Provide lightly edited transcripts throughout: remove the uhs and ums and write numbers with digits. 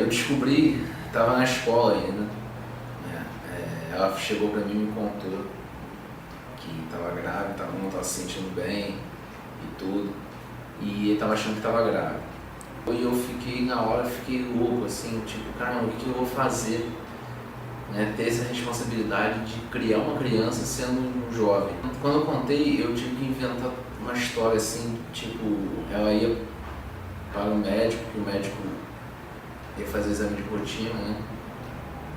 eu descobri, estava na escola ainda, né? Ela chegou para mim e me contou que estava grávida, não estava se sentindo bem e tudo, e estava achando que estava grávida. E eu fiquei, na hora, fiquei louco, assim, tipo, caramba, o que eu vou fazer? Né? Ter essa responsabilidade de criar uma criança sendo um jovem. Quando eu contei, eu tive que inventar uma história assim, tipo, ela ia para o médico, que o médico ia fazer exame de rotina, né?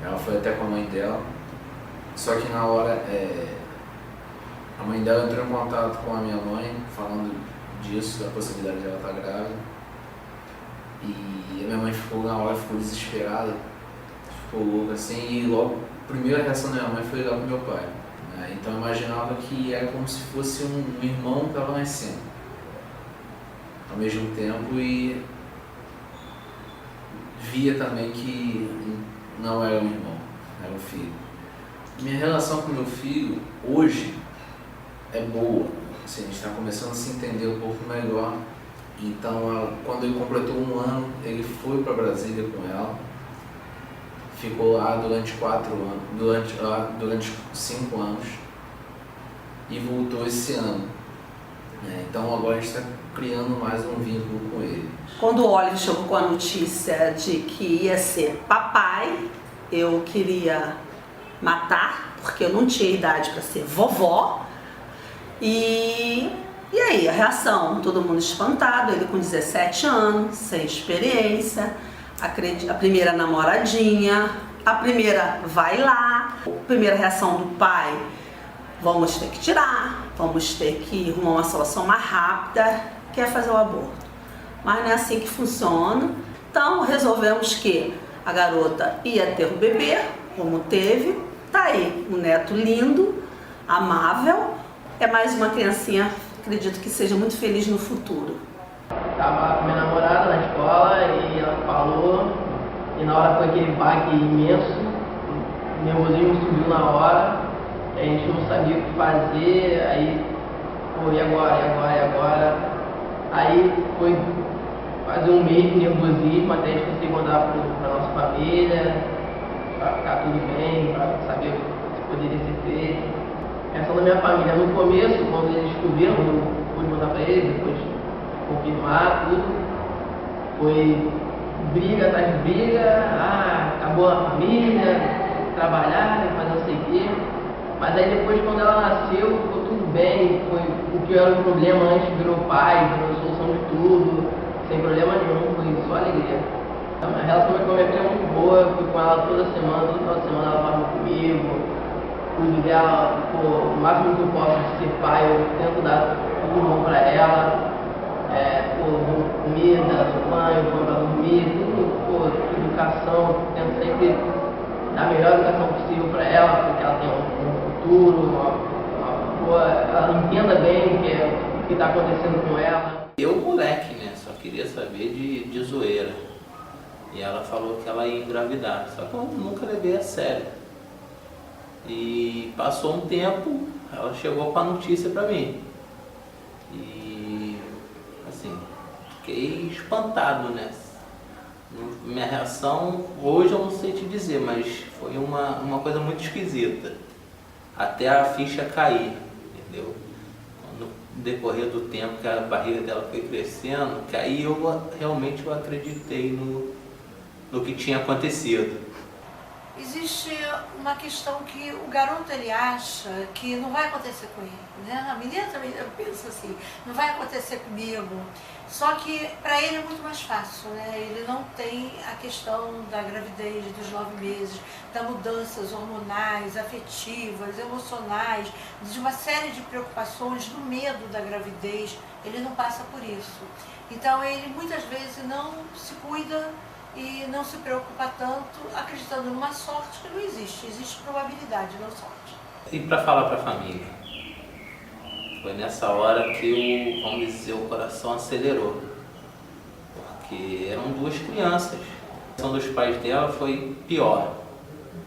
Ela foi até com a mãe dela, só que na hora a mãe dela entrou em contato com a minha mãe, falando disso, da possibilidade de ela estar grávida. E a minha mãe na hora ficou desesperada, ficou louca assim, e logo a primeira reação da minha mãe foi ligar pro meu pai. Né? Então eu imaginava que era como se fosse um irmão que estava nascendo ao mesmo tempo, e via também que não era um irmão, era um filho. Minha relação com meu filho hoje é boa, assim, a gente está começando a se entender um pouco melhor. Então, quando ele completou 1 ano, ele foi para Brasília com ela, ficou lá durante 4 anos, durante 5 anos, e voltou esse ano. Então agora a gente está criando mais um vínculo com ele. Quando o Oliver chegou com a notícia de que ia ser papai, eu queria matar, porque eu não tinha idade para ser vovó. E aí, a reação? Todo mundo espantado, ele com 17 anos, sem experiência, a primeira namoradinha, a primeira vai lá, a primeira reação do pai: vamos ter que tirar, vamos ter que arrumar uma solução mais rápida, quer fazer o aborto. Mas não é assim que funciona. Então resolvemos que a garota ia ter o bebê, como teve. Tá aí, um neto lindo, amável, é mais uma criancinha, acredito que seja muito feliz no futuro. Tava com minha namorada na escola e ela falou, e na hora foi aquele baque imenso, o nervosismo subiu na hora, a gente não sabia o que fazer, aí, pô, e agora? Aí foi quase 1 mês de nervosismo até a gente conseguir contar pra nossa família, pra ficar tudo bem, pra saber se poderia ser feito. Essa da minha família, no começo, quando eles descobriram, eu pude mandar pra eles, depois confirmar tudo, foi briga atrás de briga, acabou a família, trabalhar, fazer não sei o quê. Mas aí depois, quando ela nasceu, ficou tudo bem, foi o que era o problema antes, virou pai, virou solução de tudo, sem problema nenhum, foi só alegria. Então, a relação com a minha filha é muito boa, fui com ela toda semana, todo final de semana ela estava comigo, cuido dela, o máximo que eu posso de ser pai, eu tento dar tudo bom pra ela, comida, banho, pra dormir, tudo, educação, tento sempre dar a melhor educação possível pra ela, porque ela tem um futuro, ela entenda bem o que está acontecendo com ela. Eu, moleque, né, só queria saber de zoeira. E ela falou que ela ia engravidar, só que eu nunca levei a sério. E passou um tempo, ela chegou com a notícia pra mim. E, assim, fiquei espantado, né? Minha reação, hoje eu não sei te dizer, mas foi uma coisa muito esquisita. Até a ficha cair, entendeu? No decorrer do tempo que a barriga dela foi crescendo, que aí realmente eu acreditei no que tinha acontecido. Existe uma questão que o garoto ele acha que não vai acontecer com ele, né? A menina também pensa assim, não vai acontecer comigo. Só que para ele é muito mais fácil, né? Ele não tem a questão da gravidez, dos 9 meses, das mudanças hormonais, afetivas, emocionais, de uma série de preocupações, do medo da gravidez. Ele não passa por isso. Então ele muitas vezes não se cuida e não se preocupa tanto, acreditando numa sorte que não existe. Existe probabilidade, não sorte. E para falar para a família? Foi nessa hora que vamos dizer, o coração acelerou. Porque eram 2 crianças. A situação dos pais dela foi pior.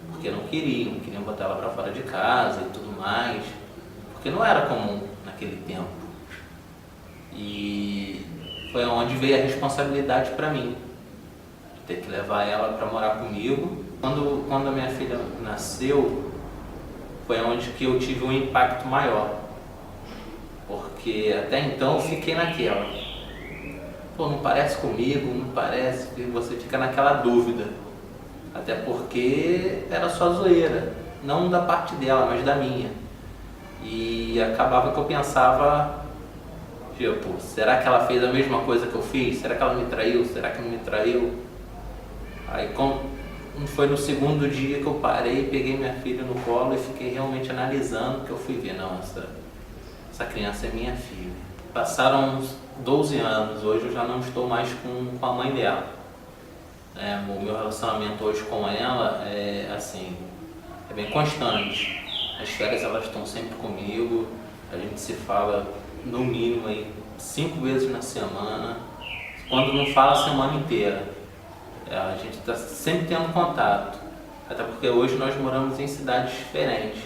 Porque não queriam botar ela para fora de casa e tudo mais. Porque não era comum naquele tempo. E foi onde veio a responsabilidade para mim. ter que levar ela para morar comigo. Quando a minha filha nasceu, foi onde que eu tive um impacto maior, porque até então eu fiquei naquela, pô, não parece comigo, não parece, e você fica naquela dúvida, até porque era só zoeira, não da parte dela, mas da minha, e acabava que eu pensava, tipo, será que ela fez a mesma coisa que eu fiz? Será que ela me traiu? Será que não me traiu? Aí foi no segundo dia que eu parei, peguei minha filha no colo e fiquei realmente analisando, que eu fui ver, não, essa criança é minha filha. Passaram uns 12 anos, hoje eu já não estou mais com a mãe dela. O meu relacionamento hoje com ela é assim, é bem constante. As férias elas estão sempre comigo, a gente se fala no mínimo aí 5 vezes na semana, quando não fala a semana inteira. A gente está sempre tendo contato, até porque hoje nós moramos em cidades diferentes,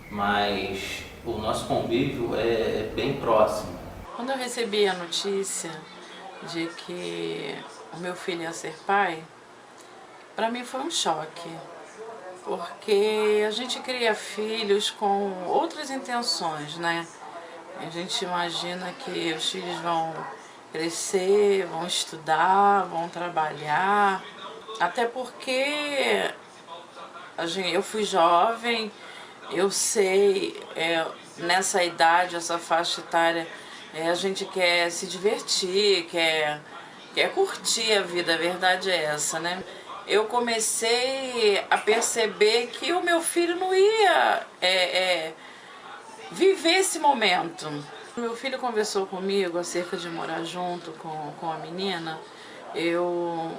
mas o nosso convívio é bem próximo. Quando eu recebi a notícia de que o meu filho ia ser pai, para mim foi um choque, porque a gente cria filhos com outras intenções, né? A gente imagina que os filhos vão crescer, vão estudar, vão trabalhar, até porque eu fui jovem, eu sei, nessa idade, essa faixa etária, a gente quer se divertir, quer curtir a vida, a verdade é essa, né? Eu comecei a perceber que o meu filho não ia viver esse momento. Meu filho conversou comigo acerca de morar junto com a menina. Eu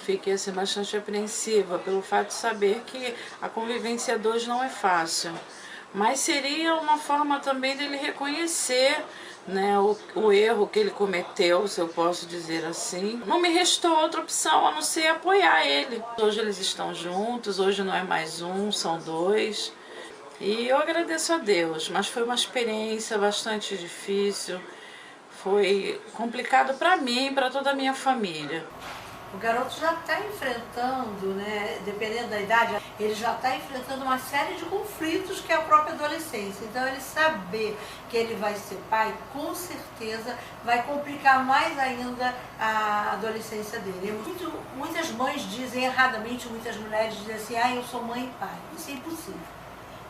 fiquei assim, bastante apreensiva pelo fato de saber que a convivência a dois não é fácil. Mas seria uma forma também dele reconhecer, né, o erro que ele cometeu, se eu posso dizer assim. Não me restou outra opção a não ser apoiar ele. Hoje eles estão juntos, hoje não é mais um, são 2. E eu agradeço a Deus, mas foi uma experiência bastante difícil, foi complicado para mim e para toda a minha família. O garoto já está enfrentando, né, dependendo da idade, ele já está enfrentando uma série de conflitos que é a própria adolescência. Então ele saber que ele vai ser pai, com certeza vai complicar mais ainda a adolescência dele. Muitas mães dizem erradamente, muitas mulheres dizem assim, eu sou mãe e pai. Isso é impossível.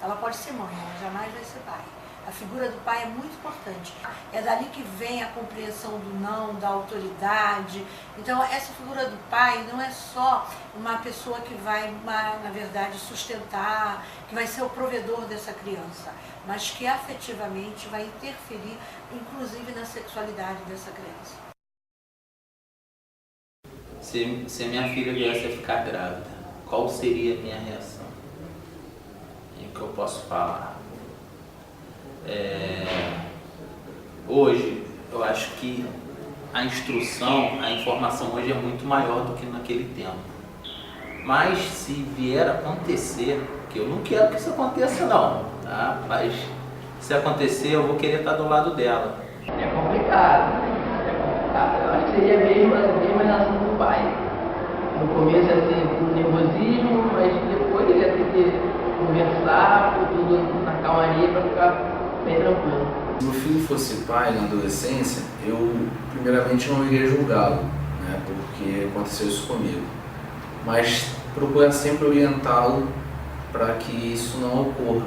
Ela pode ser mãe, ela jamais vai ser pai. A figura do pai é muito importante. É dali que vem a compreensão do não, da autoridade. Então, essa figura do pai não é só uma pessoa que vai, na verdade, sustentar, que vai ser o provedor dessa criança, mas que afetivamente vai interferir, inclusive, na sexualidade dessa criança. Se minha filha viesse a ficar grávida, qual seria a minha reação? O que eu posso falar? Hoje, eu acho que a instrução, a informação hoje é muito maior do que naquele tempo. Mas se vier a acontecer, que eu não quero que isso aconteça não, tá? Mas se acontecer, eu vou querer estar do lado dela. É complicado. Eu acho que seria mesmo a mesma relação com o pai. No começo ia ser um nervosismo, mas depois ele ia ter que conversar, tudo na calmaria para ficar bem tranquilo. Se meu filho fosse pai na adolescência, eu primeiramente não iria julgá-lo, né, porque aconteceu isso comigo. Mas procurar sempre orientá-lo para que isso não ocorra.